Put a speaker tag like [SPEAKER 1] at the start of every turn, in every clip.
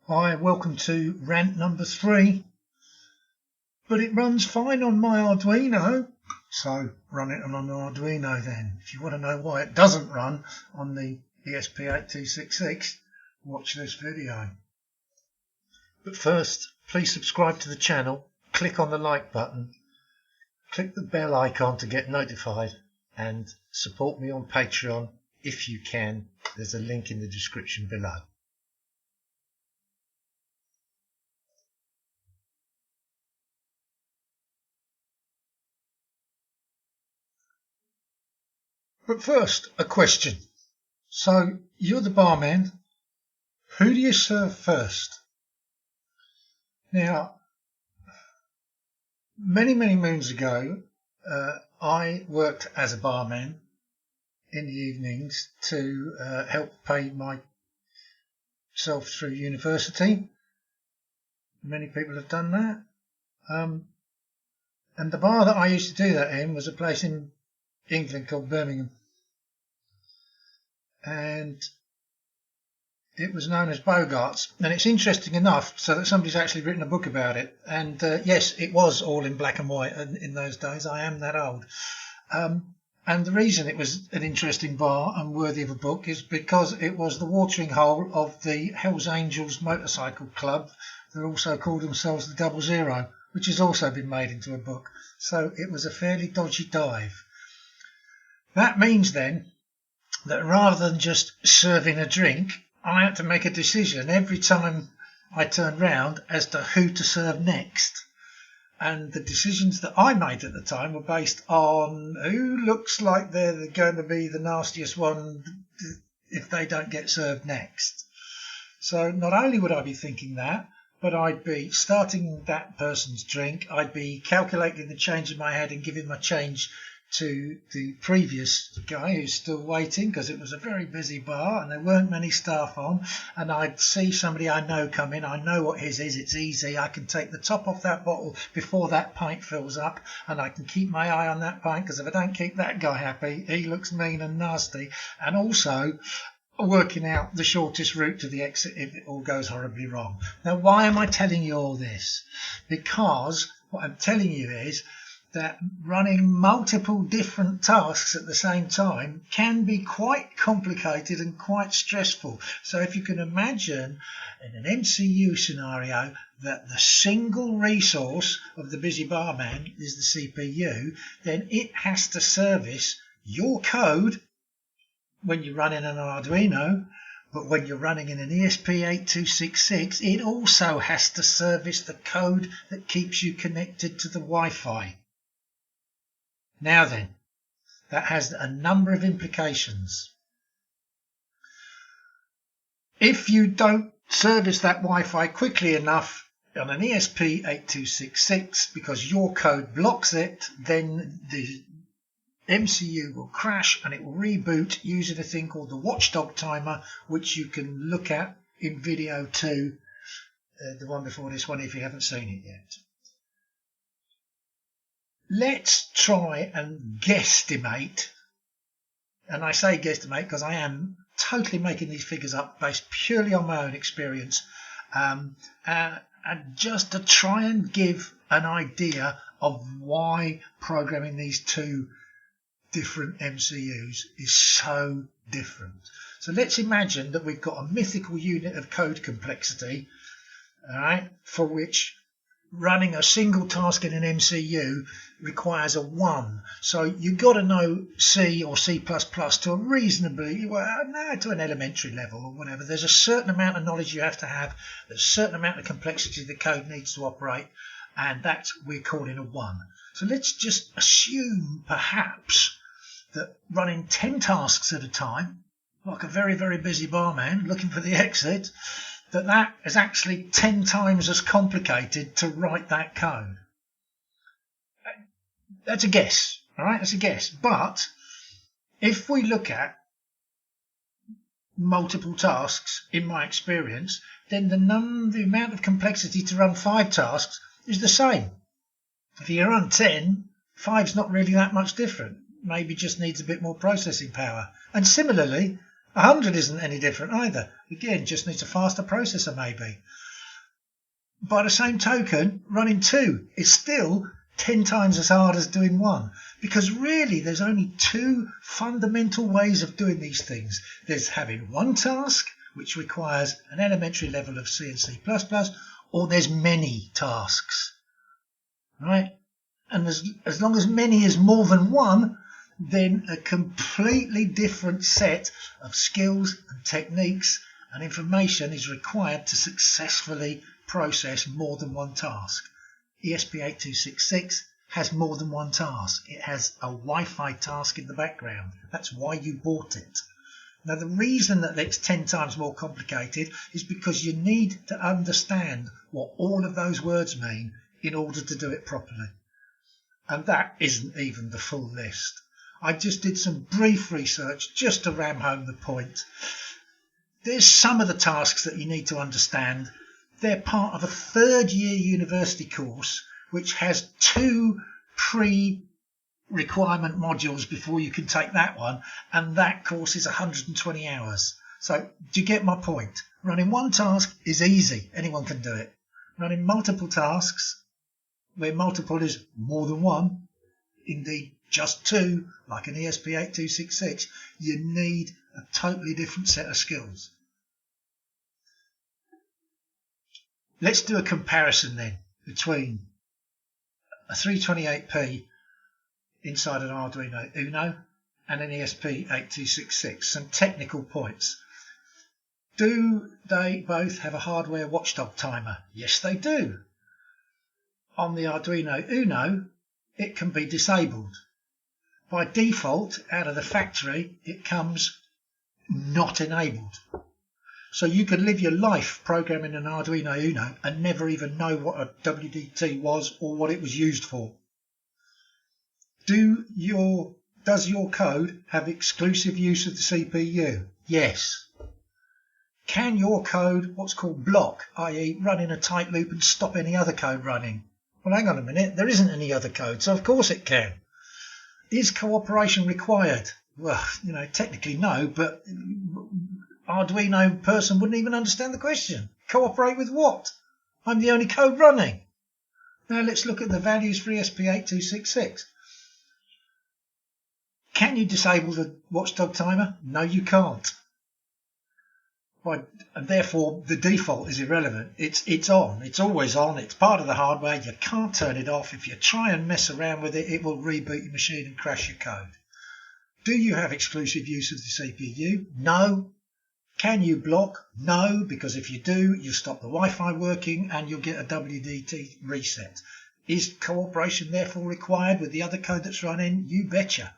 [SPEAKER 1] Hi, welcome to rant number 3, but it runs fine on my Arduino, so run it on an Arduino then. If you want to know why it doesn't run on the esp8266, watch this video. But first, please subscribe to the channel, click on the like button, click the bell icon to get notified, and support me on Patreon if you can. There's a link in the description below. But first, a question. So, you're the barman. Who do you serve first? Now, many moons ago, I worked as a barman in the evenings to help pay myself through university. Many people have done that. And the bar that I used to do that in was a place in England called Birmingham, and it was known as Bogart's. And it's interesting enough so that somebody's actually written a book about it, and yes, it was all in black and white in those days. I am that old. And the reason it was an interesting bar and worthy of a book is because it was the watering hole of the Hells Angels motorcycle club that also called themselves the 00, which has also been made into a book. So it was a fairly dodgy dive. That means then that rather than just serving a drink, I had to make a decision every time I turned round as to who to serve next. And the decisions that I made at the time were based on who looks like they're going to be the nastiest one if they don't get served next. So not only would I be thinking that, but I'd be starting that person's drink. I'd be calculating the change in my head and giving my change to the previous guy who's still waiting, because it was a very busy bar and there weren't many staff on, and I'd see somebody I know come in. I know what his is. It's easy. I can take the top off that bottle before that pint fills up, and I can keep my eye on that pint, because if I don't keep that guy happy, he looks mean and nasty. And also working out the shortest route to the exit if it all goes horribly wrong. Now, why am I telling you all this? Because what I'm telling you is that running multiple different tasks at the same time can be quite complicated and quite stressful. So if you can imagine in an MCU scenario that the single resource of the busy barman is the CPU, then it has to service your code when you're running an Arduino, but when you're running in an ESP8266, it also has to service the code that keeps you connected to the Wi-Fi. Now then, that has a number of implications. If you don't service that Wi-Fi quickly enough on an ESP8266 because your code blocks it, then the MCU will crash and it will reboot using a thing called the watchdog timer, which you can look at in video 2, the one before this one, if you haven't seen it yet. Let's try and guesstimate, and I say guesstimate because I am totally making these figures up based purely on my own experience, and just to try and give an idea of why programming these two different MCUs is so different. So let's imagine that we've got a mythical unit of code complexity, all right, for which running a single task in an MCU requires a 1. So you've got to know C or C++ to a reasonably, to an elementary level or whatever. There's a certain amount of knowledge you have to have. There's a certain amount of complexity the code needs to operate, and that's we're calling a 1. So let's just assume perhaps that running 10 tasks at a time, like a very busy barman looking for the exit, that is actually 10 times as complicated to write that code. That's a guess, all right? That's a guess. But if we look at multiple tasks, in my experience, then the amount of complexity to run 5 tasks is the same. If you run 10, 5's not really that much different. Maybe just needs a bit more processing power. And similarly, 100 isn't any different either. Again, just needs a faster processor maybe. By the same token, running 2 is still 10 times as hard as doing 1, because really there's only 2 fundamental ways of doing these things. There's having one task, which requires an elementary level of C and C++, or there's many tasks, right? And as long as many is more than one, then a completely different set of skills and techniques and information is required to successfully process more than one task. ESP8266 has more than one task. It has a Wi-Fi task in the background. That's why you bought it. Now, the reason that it's 10 times more complicated is because you need to understand what all of those words mean in order to do it properly. And that isn't even the full list. I just did some brief research just to ram home the point. There's some of the tasks that you need to understand. They're part of a 3rd year university course which has 2 pre-requirement modules before you can take that one, and that course is 120 hours. So do you get my point? Running one task is easy, anyone can do it. Running multiple tasks, where multiple is more than one, indeed just 2, like an ESP8266, you need a totally different set of skills. Let's do a comparison then between a 328p inside an Arduino Uno and an ESP8266. Some technical points. Do they both have a hardware watchdog timer? Yes, they do. On the Arduino Uno, it can be disabled. By default, out of the factory, it comes not enabled. So you could live your life programming an Arduino Uno and never even know what a WDT was or what it was used for. Does your code have exclusive use of the CPU? Yes. Can your code what's called block, i.e. run in a tight loop and stop any other code running? Well, hang on a minute, there isn't any other code, so of course it can. Is cooperation required? Well, technically no, but Arduino person wouldn't even understand the question. Cooperate with what? I'm the only code running. Now let's look at the values for ESP8266. Can you disable the watchdog timer? No, you can't. And therefore the default is irrelevant. It's on. It's always on. It's part of the hardware. You can't turn it off. If you try and mess around with it, it will reboot your machine and crash your code. Do you have exclusive use of the CPU? No. Can you block? No, because if you do, you'll stop the Wi-Fi working and you'll get a WDT reset. Is cooperation therefore required with the other code that's running? You betcha.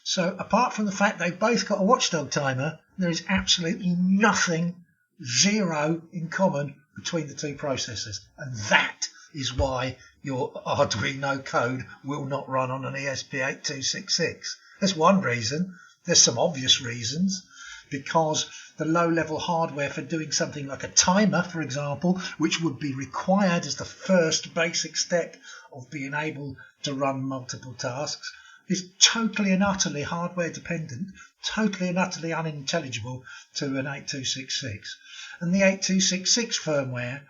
[SPEAKER 1] So apart from the fact they've both got a watchdog timer, there is absolutely nothing, zero in common between the 2 processors. And that is why your Arduino code will not run on an ESP8266. That's one reason. There's some obvious reasons. Because the low-level hardware for doing something like a timer, for example, which would be required as the first basic step of being able to run multiple tasks, is totally and utterly hardware dependent, totally and utterly unintelligible to an 8266. And the 8266 firmware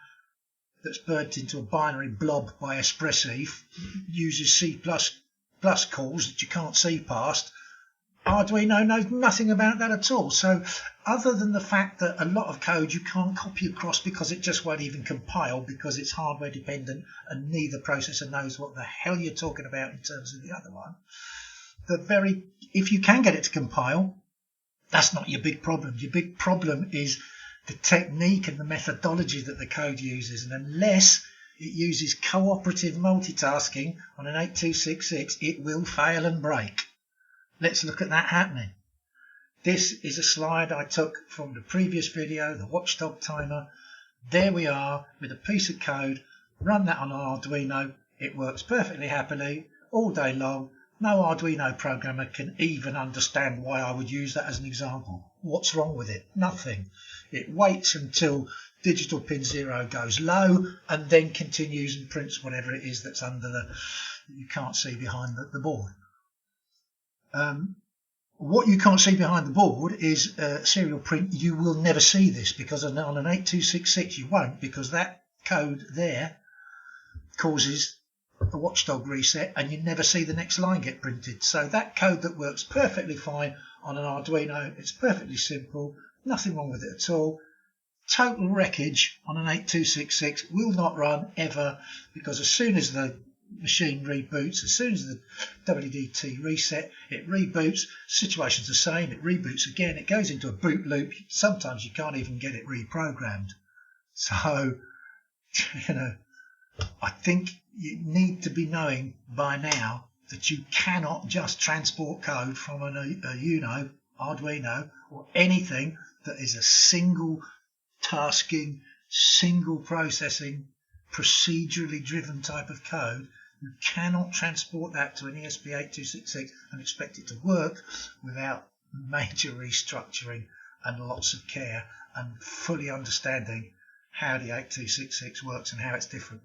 [SPEAKER 1] that's burnt into a binary blob by Espressif uses C++ calls that you can't see past. Arduino knows nothing about that at all. So other than the fact that a lot of code you can't copy across because it just won't even compile because it's hardware dependent and neither processor knows what the hell you're talking about in terms of the other one. If you can get it to compile, that's not your big problem. Your big problem is the technique and the methodology that the code uses. And unless it uses cooperative multitasking on an 8266, it will fail and break. Let's look at that happening. This is a slide I took from the previous video, the watchdog timer. There we are with a piece of code. Run that on an Arduino. It works perfectly happily all day long. No Arduino programmer can even understand why I would use that as an example. What's wrong with it? Nothing. It waits until digital pin 0 goes low and then continues and prints whatever it is that's under you can't see behind the board. What you can't see behind the board is serial print. You will never see this because on an 8266 you won't, because that code there causes a watchdog reset and you never see the next line get printed. So that code that works perfectly fine on an Arduino, it's perfectly simple, nothing wrong with it at all. Total wreckage on an 8266 will not run ever, because as soon as the machine reboots, as soon as the WDT reset, it reboots, situation's the same, it reboots again, it goes into a boot loop. Sometimes you can't even get it reprogrammed. So, I think you need to be knowing by now that you cannot just transport code from a Uno, Arduino, or anything that is a single tasking, single processing, procedurally driven type of code. You cannot transport that to an ESP8266 and expect it to work without major restructuring and lots of care and fully understanding how the 8266 works and how it's different.